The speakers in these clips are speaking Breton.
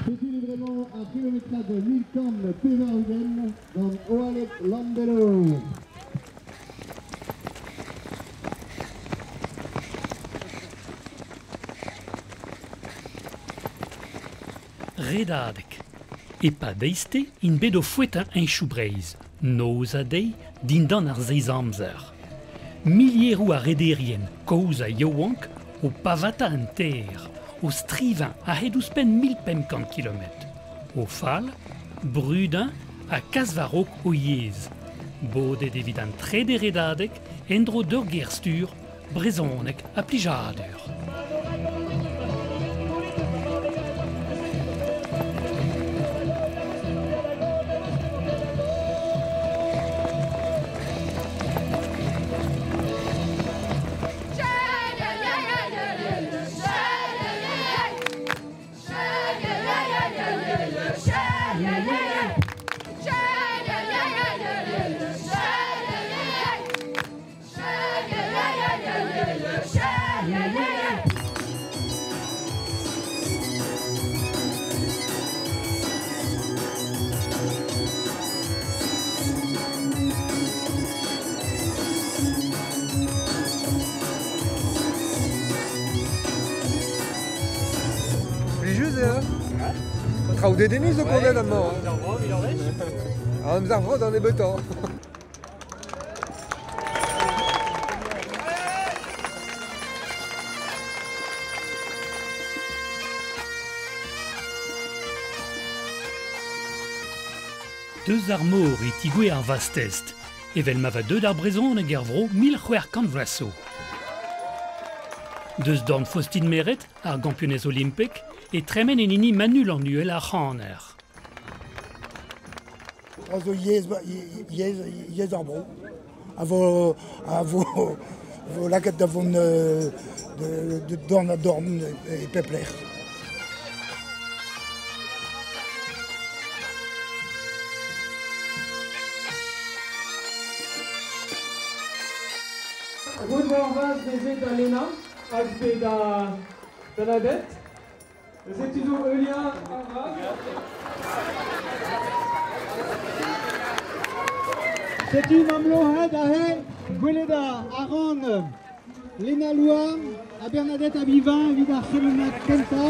C'est une livraison à kilométrage de Milcom Pevergen dans Oalet Landelo. Redadek. E pa deiste in bedo foueta un choubreiz. Noz a dei din dan ar zeizamzer. Milierou a rederien, koz a yowank, o pavata an ter, o strivañ a hed ouspenn 1500 km. O fal, brudin a kasvarok o yez. Bodet evit an trede redadek, endro d'ur gerstur, brezonek a plijadur. On trouve des demises au condamne à mort. On nous a dans les beutants. Deus ar mor e tigoue ar vastest. Evel ma va deud ar brezon e gervro 1500 vlaso. Deus dorn Faustine Meret ar gampionez olimpek e tremen en ini manul an uel ar c'haner. Also yez ar bro. A vo laket da vont de dorn a dorn e pepler. Route Morvaz des Alena, aspect de la dette. C'est toujours Eulien Arvaz. C'est une amlohed à He, Gweleda, Aaron, Lena Loua, à Bernadette Abivin, Vida Kheluna Kenta.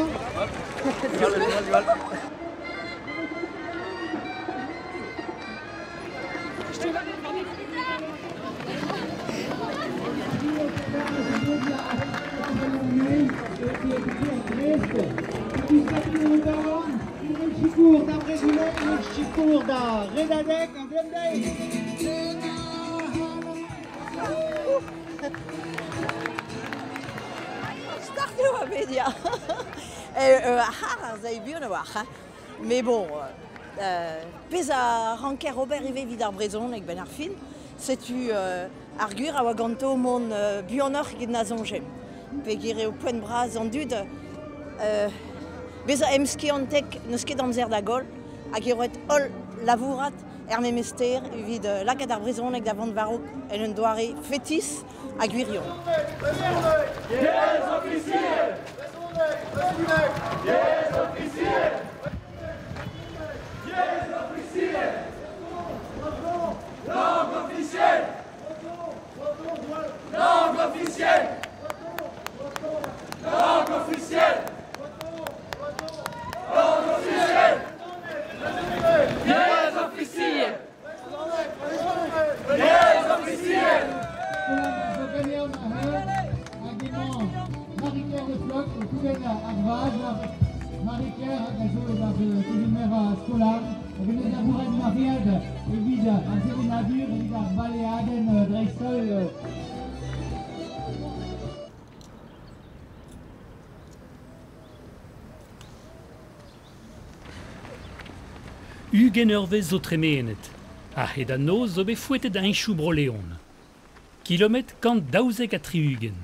Redadek, en Glendale. Startez à média. Vous bien voir. Mais bon, pesa ranker Robert Rivet vidar brezon avec Ben Arfin, c'est-tu argur à waganto mon buonor qui n'a zongem. Pegire au point de bras en dude. Beza emski antek neusket amzer da gol, hag eo ol lavourat mester vid laket ar brezonek da vant varok en un doare fetis a gwirion. Yes, officier! Yes, officier! Yes, officier! Langue officielle! Langue officielle! Langue officielle! Langue officielle! Yes, officier! Yes, officier! Marie-Claire de Floc, Koubena Arvaz, Marie-Claire de Kulimera Skolar, Venez Abouren Mariad, Evid Azerinadur, Evid Baleaden Dreissol. Ugen eurvez zo tremenet. A hed a noz zo be fouetet un choubro leon. Kilomet kant daouzek a triugen.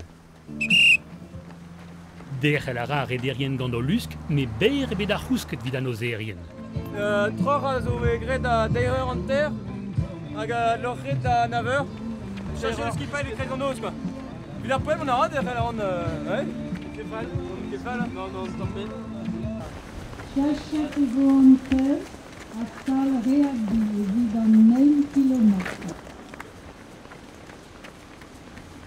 Der el ara rederien gant o lusk, me ber ebet ar c'housket vid an ozerien. Troc'h a zo e gret a deireur an ter, hag a lorc'het a naveur. Chache eus kifal e krez an oz, quoi. Vid ar poel, on a rat er an... Ouais. Kefal? Non, c'est tant pis. 600 km hasta el Reagdi, evit an 9 km.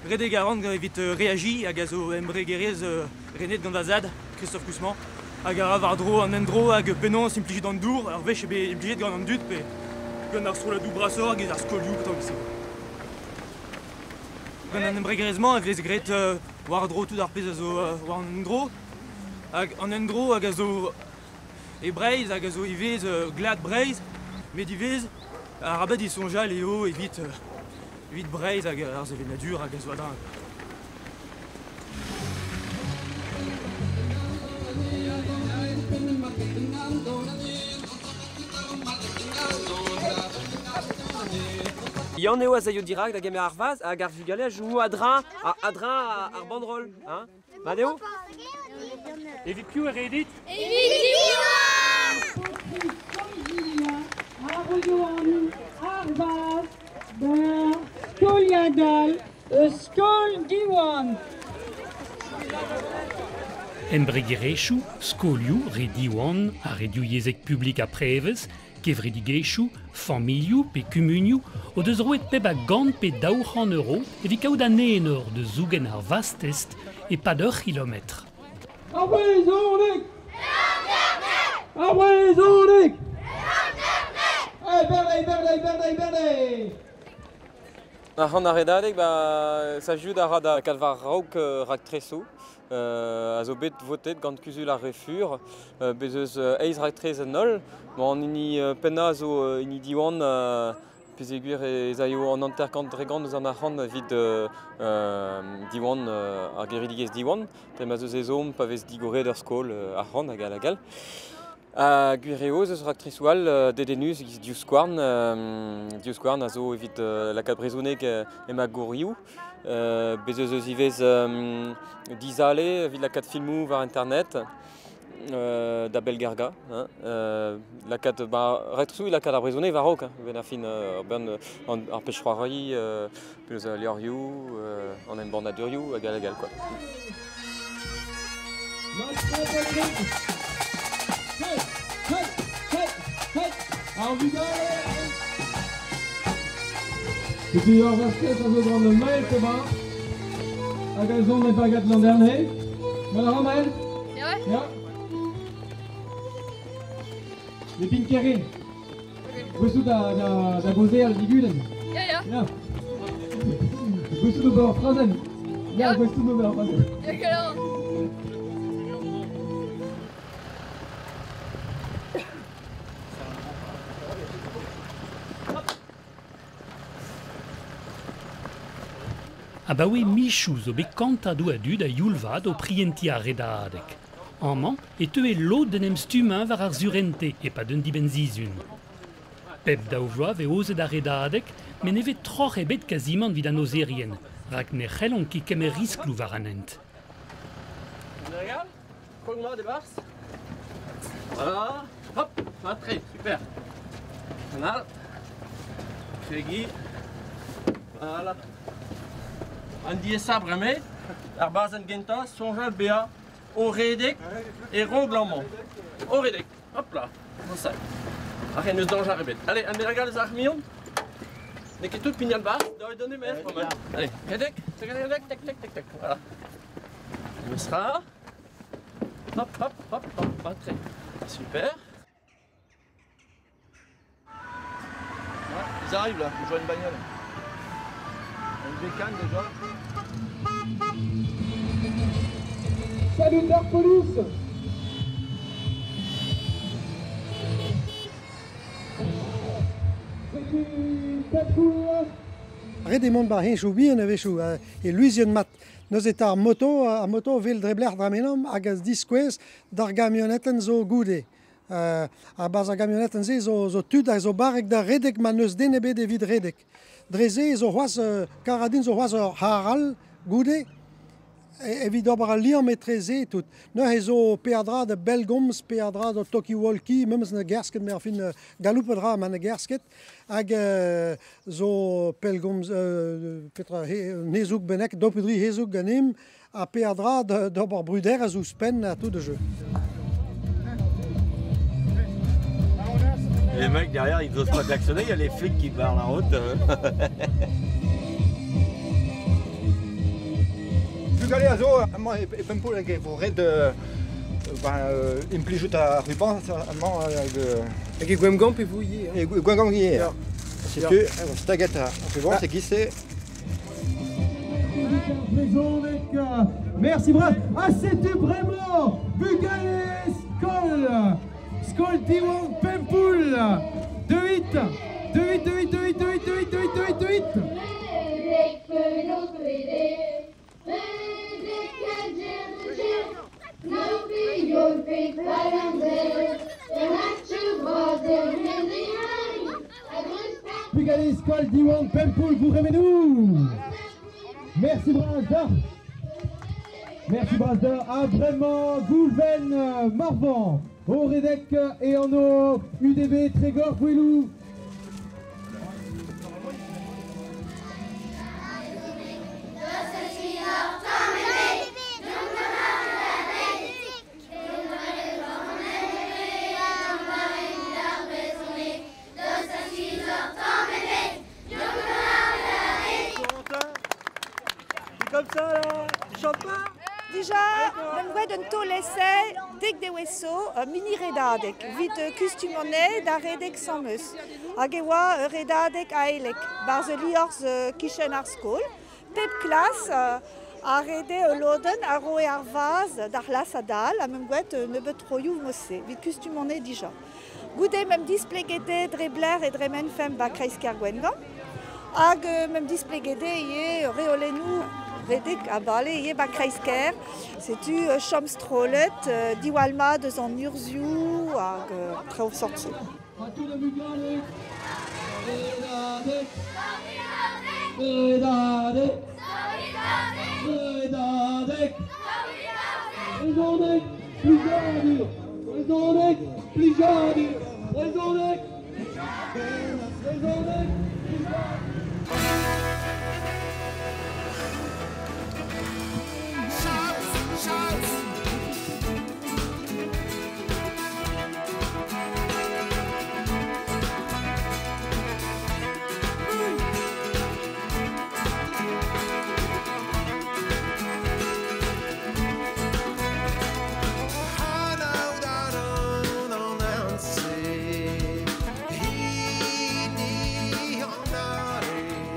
Red Garand evit réagi hag a zo embregerez René gant da zad, Christophe Kousman, hag a ravardro an endro hag penon simplije d'an dour, ar vech ebe implijet gant an dud, pe gant ar stroladou brasor hag ar skolioù petan gise. Gant an embregerezman evez gret wardro tout ar pez a zo war an endro, hag an endro hag a zo e breiz hag a zo ivez glad breiz, met ivez ar abad i sonjal eo evit breiz hag ar zevenadur hag a zo adra. Yann eo a zaio dirak da game ar vaz hag ar vugale a jou adra ar bandrol. Madeo? Evit piv er redit? Arvaz, ber, skoliadal, skol diwan. Embregerechou, skolioù, rediouan, a redioiezek publik a prevez, kevredigechou, familiou pe kumuniou, o deus roet peb a gant pe €200, evit kaout an enor de zougen ar vastest e pad ur kilometr. Aouezonik! Aouezonik! Berde! Ar an aredadeg, sa jout a rad a kalvar raouk rak treso. A zo bet votet gant kuzul ar refur, bezeus eiz rak trez an ol, an ini penna zo ini diwan pezegur e zaio an anterkant dregant eus an arran vid diwan ar geridigez diwan, tem a zeus ezom pa vez digoret ur skol arran hag a gal. Gwireo eus rak tresoual dedenus diouskouarn a zo evit lakad brezonek ema gourioù. Bezeus eus ivez dizale evit lakad filmou war internet da Belgarga. Lakad rak tresou lakad ar brezonek war raok, ben ar fin ar pechroari, peus a liorioù, an en bandadurioù hag a gal quoi. Depuis leur vasquez, ça se grande mail, c'est bon. À raison des baguettes l'an dernier. Voilà, Romain. Ja. Les pinkerin. Vous êtes à Gosé à l'Igulen. Ja. Vous êtes au bord français. Ja, vous êtes au bord français. A ba oe michou zo bet kantadou a dud a youlvad o prienti a redadek. Amman, e teu lot den em stumañ war ar zurente e pa d'un dibenzizun. Pep daou vloav e ozet a redadek, men evet troc'h e bet kazimant vid an ozerien, rak ne c'hellon ki kemer risklou war anent. Regarde, croque-moi des bars. Voilà, hop, entrée, super. Voilà, Craigie, voilà. Un die sabre mais, ar bazen genta, sonjal bea, o redek et ronglamment. O redek, hop là, bon ça. Arrête, nous danger rebet. Allez, on regarde les armions. N'est que tout pignal bas, doit donner mais pas mal. Allez, redek, tac, tac, tac, voilà. On sera. Hop, hop, hop, hop, entrée. Super. Ouais, ils arrivent là, ils jouent une bagnole. Une bécane déjà. Salutaire police. C'est une patrouille. Redemont bar henchou bien a vechou e luizien mat neus et ar moto vel drebler dramenom hag az diskouez d'ar gamionetten zo goude. A baz ar gamionetten se zo tud a zo barek da redek ma neus den ebet evit redek. Dreze zo c'hoaz karadin zo c'hoaz ur haral goude evit ober a liam etreze tout. Ne zo perdra de belgoms, perdra de toki-walki, memes na gersket mer fin galoupedra ma na gersket, hag zo pelgoms petra nezouk benek, dopedri hezouk ganim, a perdra d'ober bruder a zouspen a tout de jeu. les mecs derrière, ils n'osent pas klaxonner, il y a les flics qui barrent la route. Bugale a zo, amma e Pempul ege vo red implijout a ruban, amma ege gwemgamp e vous hier. E gwemgamp hier. C'est que, staget a ruban, c'est glissé. Merci Brad. Ah, c'était vraiment Bugale Skol. Skol Diwan Pempul. 2-8. 2-8. Bugale Skol Diwan Pempul, vous revenez-nous. Merci Brasda. Merci Brasda. Ah, vraiment, Goulven, Marvan, au Redec et en au UDB, Trégor, Bouilou. Comme ça là, tu chantes pas? Déjà, même d'un taux l'essai, dès que des wesso, mini redadek, vite custumone da redek samus. Agewa redadek aelek, barze liors kishen ar skol, pep classe, a rede loden a roe ar vaz dar las adal, a même gouet ne bet troyou mosse, vite custumone déjà. Goudé même displegede drebler et dremen fem ba kreisker gwengam, hag même displegede ye reolenou redek a bale ye ba kreisker, c'est-tu chomstrolet, diwalma de zan urziou, hag treo sortse.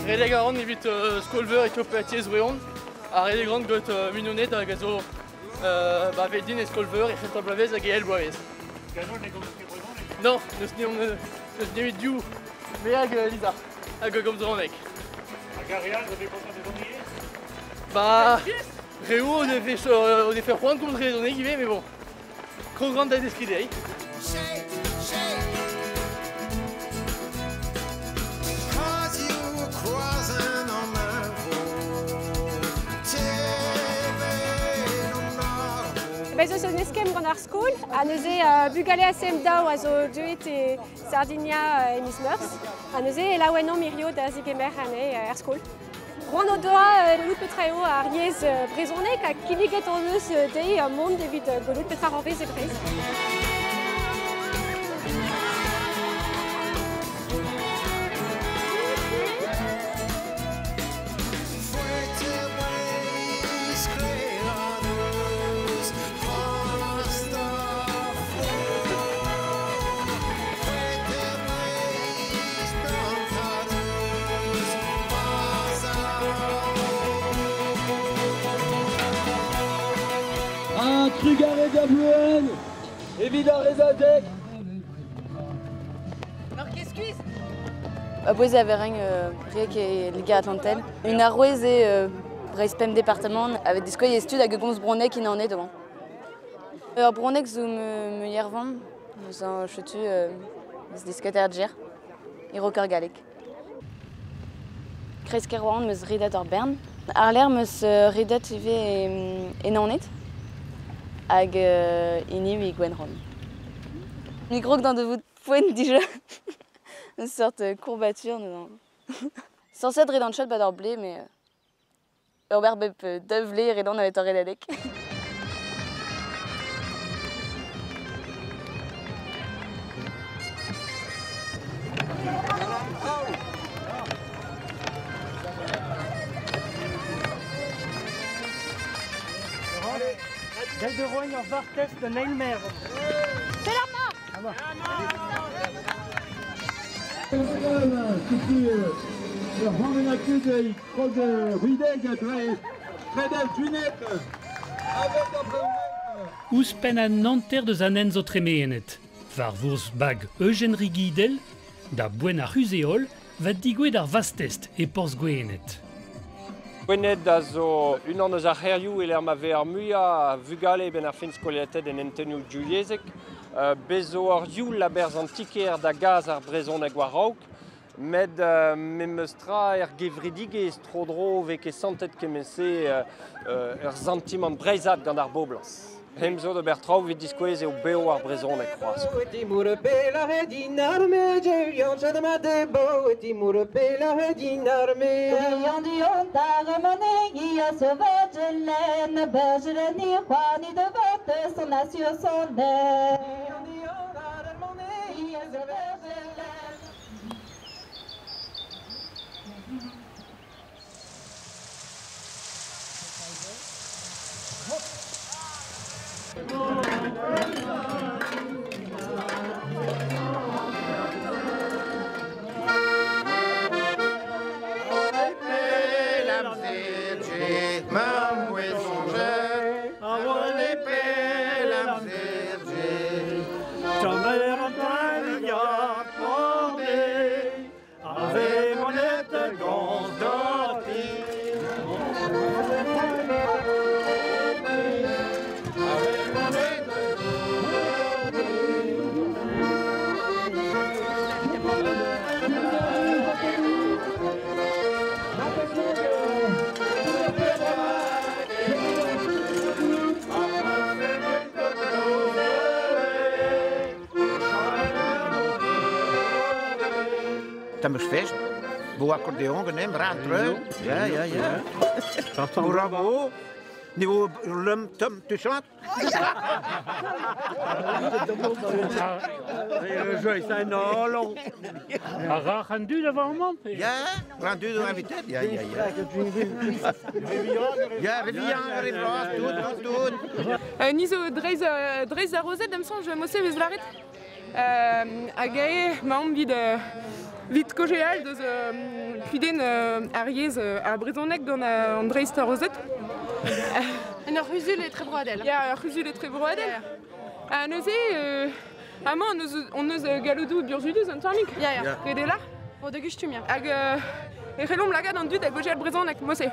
Redek a ran evit skolver e topetiez zoueon, a redek ran got minonet a gazo vedin e skolver e c'hent blavez hag e el boavez. Non, neus nevit diou, me hag Lisa, hag gomzoranek. Hag a real, zo vez kontant de donnier? Bah, reo o de fer c'hoant komz rezonek ive, mais bon, kro grant da deskridei. Zo zo neskem gant ar skol, a neuze Bugale ASM daou a zo deuet e Sardinia e Miss Meurs, a neuze e laouenan mirio da zigemer ane ar skol. Roan o doa lout petrao ar yez brezonek a kiliget an eus dei mont evit golout petra ranvez e brez. Trugare Gabluen, Evida Rezadek. Marc, excuse. Aboise Avereng, Riek et Liga Atlantel. Une arrouez et Breispem département avec des scoles et études à Gons Bronek qui n'en est devant. Bronek zou me yervan, nous en chutu des discuter d'ger, et rocker galek. Kreiskerwan meus ridat or Bern. Arler meus ridat ive et n'en est. Hag ini vi gwenron. Micro que dans de vous pointe déjà. Une sorte de courbature. Sans cette redon shot bador blé, mais Robert Bep devlé redon avait toré d'adek. de Rogne en Vartes de Neilmer. C'est la marque. Ouspen an nanter deus anenz o tremeenet. Var vurs bag Eugen Rigidel, da boen ar ruzeol, va digouet ar vastest e porz gwenet. Gwenet da zo unan eus ar c'herioù e ma ve ar muia vugale ben ar fin skolietet en entenioù juliezek, bezo ar youl la berz antikeer da gaz ar brezhoneg war raok, med meus tra gevridigez tro-dro vek e santet kemese ur sentiment breizat gant ar boblans. Hemzo de bertrau vid diskouez eo beo ar brezhoneg c'hoaz. Timur pe la redin arme, Julian chadama debo, timur pe la redin arme. Julian dion taremane, ia sauvage laine, bergere ni roi ni de vote, son assure son air. Julian dion taremane, ia sauvage laine. Tam eus fest, bo accordeon genem, rentre. Ja. Bravo. Niveau lum tum, tu chantes? Le jeu est un long. Rendu devant le monde? Ja, rendu de l'invité. Ja. Ja, Rivian, tout. Nizo dreiz a rozet dem sonj mosse vez laret. Hag ae maom vid kojeal deus kudenn ar yez ar brezhoneg gant an dreiz ta rozet. En ur ruzul e tre broadel. Ya, ur ruzul e tre broadel. A neuze, amañ on eus galodou burzudus an tarmik. Ya. Rede la? O de gustum, ya. Hag e c'hellom lagad an dud a gojal brezhoneg, mosse.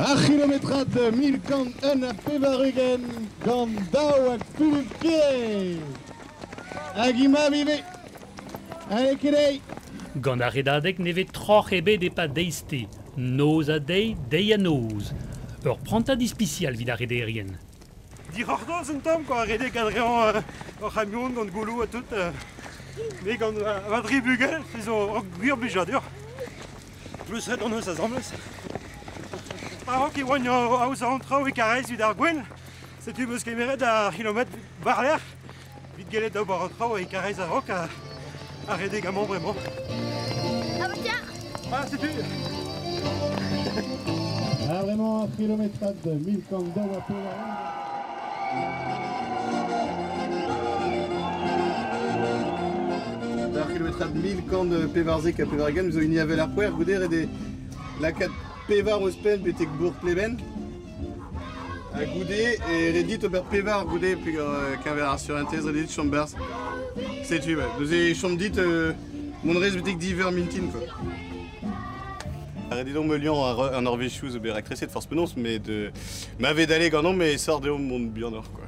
A kilometrat de 1000 kant un a pevarugen gant daou hag pulupke. Hag ima vive. Allez, kedei. Gant ar redadeg neve troc'h ebet e pa deiste. Noz a dei a noz. Ur pranta dispicial vid ar rederien. Dir ar doz un tamm, quoi, redek adrean ar camion gant goulou a tout. Me gant vadri bugel, fizo gwir bujadur. Plus red an eus a zambles. Avant qu'il voit aux entrées et caresse vid ar gwen, c'est tu meus kemeret ar kilomet bar l'air, vid gelet da bar entrée et caresse ar rock à redeg amant vraiment. Ah bah tiens. Ah c'est tu. Ah vraiment un kilometrat de 1000 kant daou a pevarugen. Ar kilometrat de 1000 kant de pevarzek a pevarugen, nous avons une yavel ar poer, gouder et des lakat pevar ouspen petek bourg pleben a goude et redit ober pevar goude puis kaver sur un thèse redit chambers c'est tu ouais nous ai chambre dit mon reste petek diver mintin quoi redit donc me lion un norvégieux ober actrice de force penonce mais de m'avait d'aller gandon mais sort de monde bien nord quoi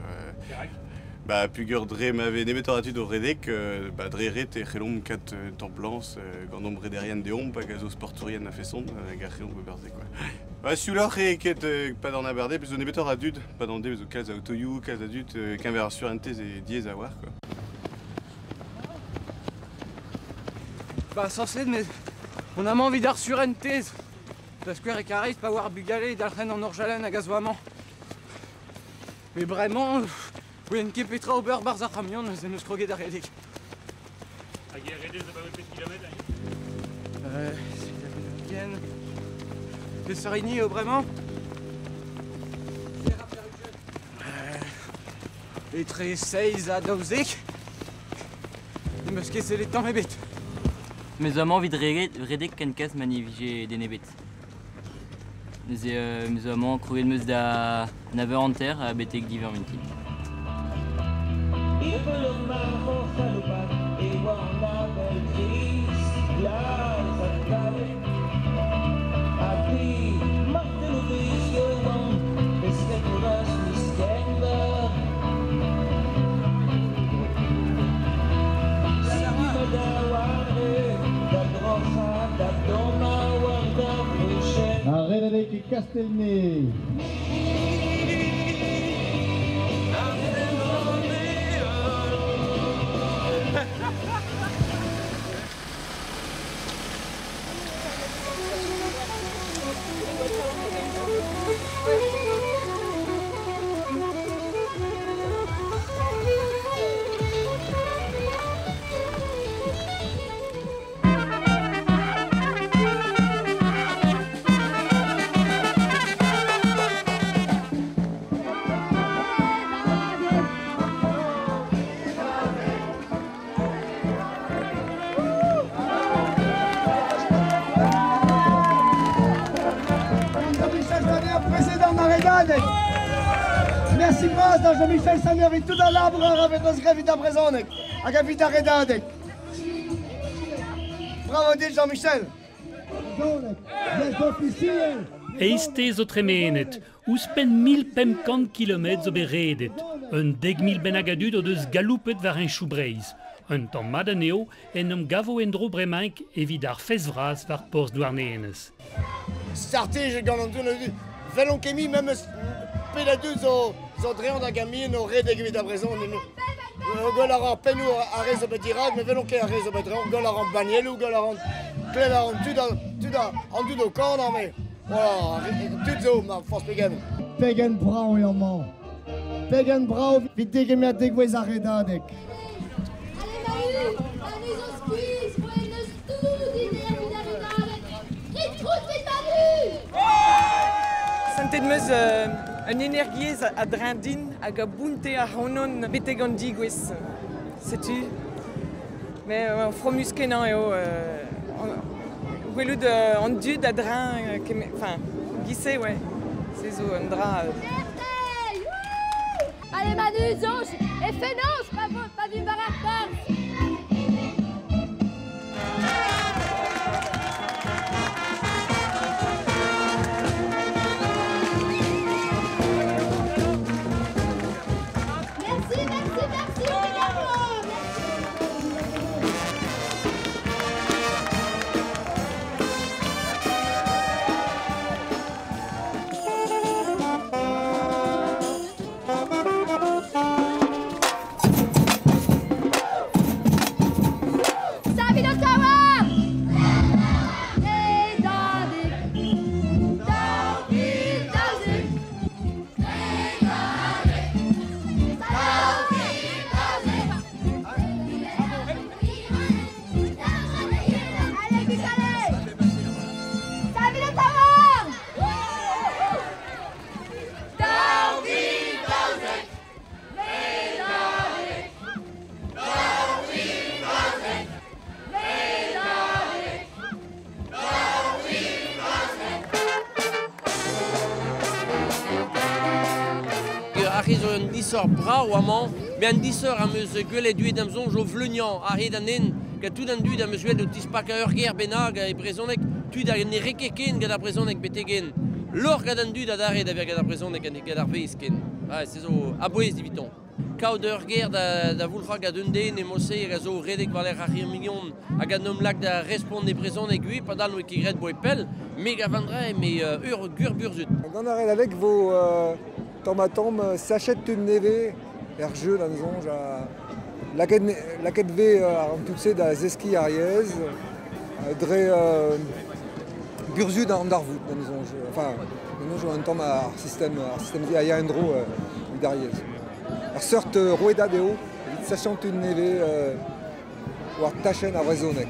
bah pugur dre m'avait nemetoratu do redek bah dre ret et chelom kat templance gandom rederian de hom pas gazo sporturien a fait son garchelom beberze quoi bah celui-là ket pas dans aberdé plus on nemetor adud pas dans des cas autoyou cas adud qu'un verre sur un thèse et diez à voir quoi Bah sans sled mais On a envie d'ar sur une thèse. Parce que Eric Harris pas voir bugalé d'alren en orjalen à gazoamant. Mais vraiment, vous avez une képetra au beurre barza camion, c'est nous scroguer d'arrêter. À Guérédé, ça va mettre kilomètres. C'est la de Sarigny au Brément. Les très 16 à Dauzek. Il me c'est les temps et bêtes. Mes amants vide redek kenkas manivige des nebet. Mes amants croyaient de da nave en terre à betek diverminti. Redek Castelnay. Merci Bras, dans Jean-Michel Saner et tout dans l'arbre, avec nos grèves à présent, à Capita Redadek. Bravo dit Jean-Michel. Eistez o tremenet, ouspen 1500 km zo beredet, un 10.000 benagadud o deus galoupet war un choubreiz. Un tamm madaneo en am gavo endro bremaink evit ar fezvraz war porzh douarneenez. Sartige gant an doun velon kemi même peladou zo drean da gamin o redek evit a brezon. Gol ar an penou a rez o bet Irak, me velon ket a rez o bet drean, gol ar an banielou, gol ar an klev ar an tud an dud o kan, me voilà, tud zo, ma force pegen. Pegen brao e amman. Pegen brao vit degemiat degwez a redadek. Santet meus un energiez a drindin hag a bounte a honon beteg an digwez. Setu. Mais fromus kenan eo. Gwelout an dud a drain, enfin, gisse, ouais. C'est zo un dra. Allez Manu, Zonge, et Fénance, pas du barracard. Un disseur brau amant, mais un disseur à meus gueulet duet d'amzon jo vleugnan a red anen, que tout d'un duet à meus gueulet de tispak a guerre benag et brezonek, tu da ne rekeken gada brezonek betegen. Lor gada duet a dare da gada brezonek an gada veisken. Ah, c'est zo aboez diviton. Kauder guerre da vulra gadunde ne mosé a zo redek valer a million a gadnom lak da respond de brezonek gui pas dal no ki red boepel, mega vendra mais gur burzut. On arrête avec vos tombe s'achète une neve jeu dans zonge la quête v en tout c'est da zeski ariez dre burzud an darvout, enfin, nous jouons un temps à système il y a un dro derrière. Ar sort roeda deo, sachant une neve, ou ar tachen a raisonnek.